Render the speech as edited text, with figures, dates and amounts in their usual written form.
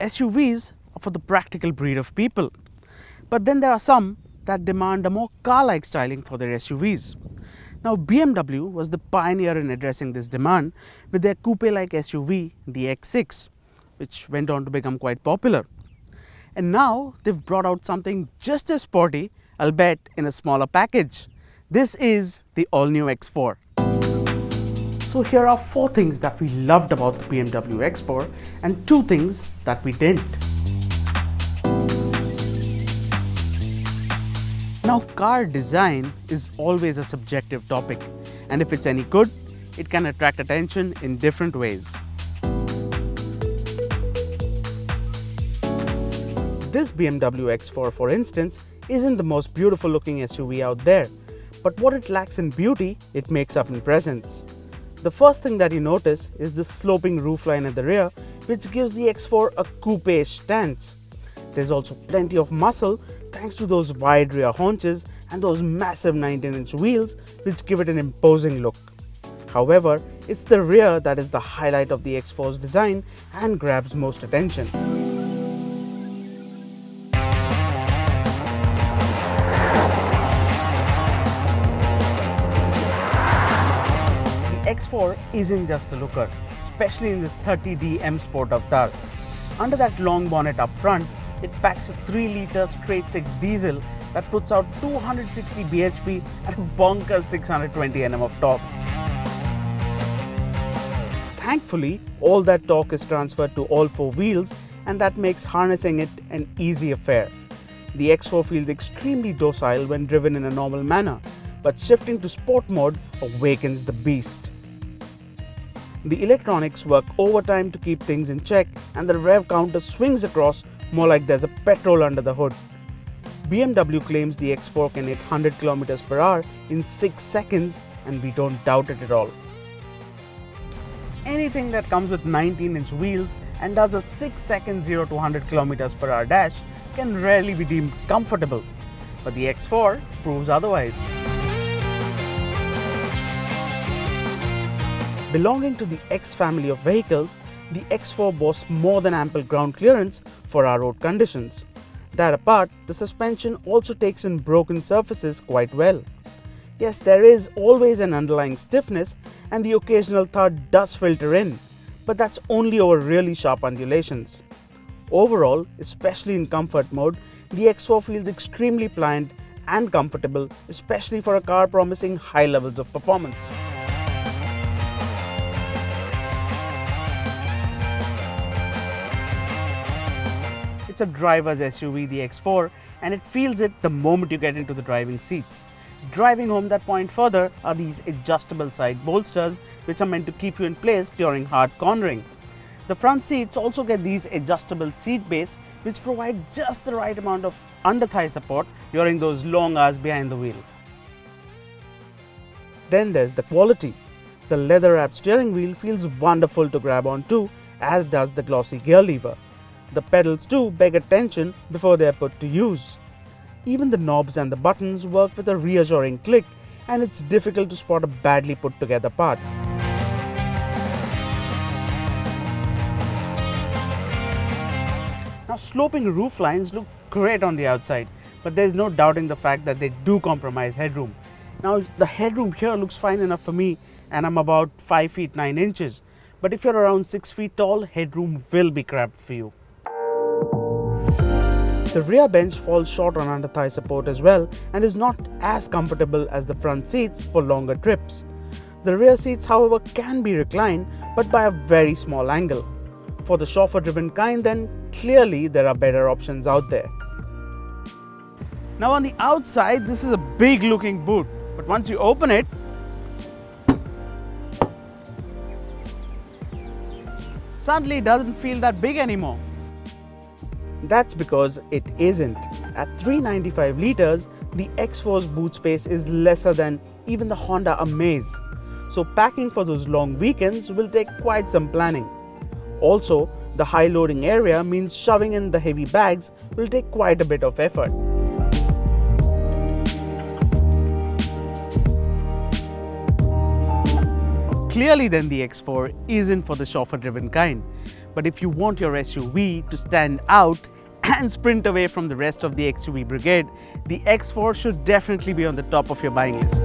SUVs are for the practical breed of people. But then there are some that demand a more car-like styling for their SUVs. Now BMW was the pioneer in addressing this demand with their coupe-like SUV, the X6, which went on to become quite popular. And now they've brought out something just as sporty, albeit in a smaller package. This is the all-new X4. So here are 4 things that we loved about the BMW X4 and 2 things that we didn't. Now, car design is always a subjective topic, and if it's any good, it can attract attention in different ways. This BMW X4, for instance, isn't the most beautiful looking SUV out there, but what it lacks in beauty, it makes up in presence. The first thing that you notice is the sloping roofline at the rear, which gives the X4 a coupe-ish stance. There's also plenty of muscle thanks to those wide rear haunches and those massive 19-inch wheels, which give it an imposing look. However, it's the rear that is the highlight of the X4's design and grabs most attention. The X4 isn't just a looker, especially in this 30D M Sport avatar. Under that long bonnet up front, it packs a 3-litre straight-six diesel that puts out 260 bhp at a bonkers 620 Nm of torque. Thankfully, all that torque is transferred to all 4 wheels, and that makes harnessing it an easy affair. The X4 feels extremely docile when driven in a normal manner, but shifting to sport mode awakens the beast. The electronics work overtime to keep things in check, and the rev counter swings across more like there's a petrol under the hood. BMW claims the X4 can hit 100 km per hour in 6 seconds, and we don't doubt it at all. Anything that comes with 19-inch wheels and does a 6-second 0 to 100 km per hour dash can rarely be deemed comfortable, but the X4 proves otherwise. Belonging to the X family of vehicles, the X4 boasts more than ample ground clearance for our road conditions. That apart, the suspension also takes in broken surfaces quite well. Yes, there is always an underlying stiffness and the occasional thud does filter in, but that's only over really sharp undulations. Overall, especially in comfort mode, the X4 feels extremely pliant and comfortable, especially for a car promising high levels of performance. It's a driver's SUV, the X4, and it feels it the moment you get into the driving seats. Driving home that point further are these adjustable side bolsters, which are meant to keep you in place during hard cornering. The front seats also get these adjustable seat base, which provide just the right amount of under-thigh support during those long hours behind the wheel. Then there's the quality. The leather-wrapped steering wheel feels wonderful to grab onto, as does the glossy gear lever. The pedals too beg attention before they are put to use. Even the knobs and the buttons work with a reassuring click, and it's difficult to spot a badly put together part. Now, sloping roof lines look great on the outside, but there's no doubting the fact that they do compromise headroom. Now, the headroom here looks fine enough for me, and I'm about 5 feet 9 inches. But if you're around 6 feet tall, headroom will be cramped for you. The rear bench falls short on under-thigh support as well and is not as comfortable as the front seats for longer trips. The rear seats, however, can be reclined, but by a very small angle. For the chauffeur-driven kind, then clearly there are better options out there. Now on the outside, this is a big looking boot, but once you open it, suddenly it doesn't feel that big anymore. That's because it isn't. At 395 litres, the X4's boot space is lesser than even the Honda Amaze. So packing for those long weekends will take quite some planning. Also, the high loading area means shoving in the heavy bags will take quite a bit of effort. Clearly then the X4 isn't for the chauffeur-driven kind. But if you want your SUV to stand out and sprint away from the rest of the XUV brigade, the X4 should definitely be on the top of your buying list.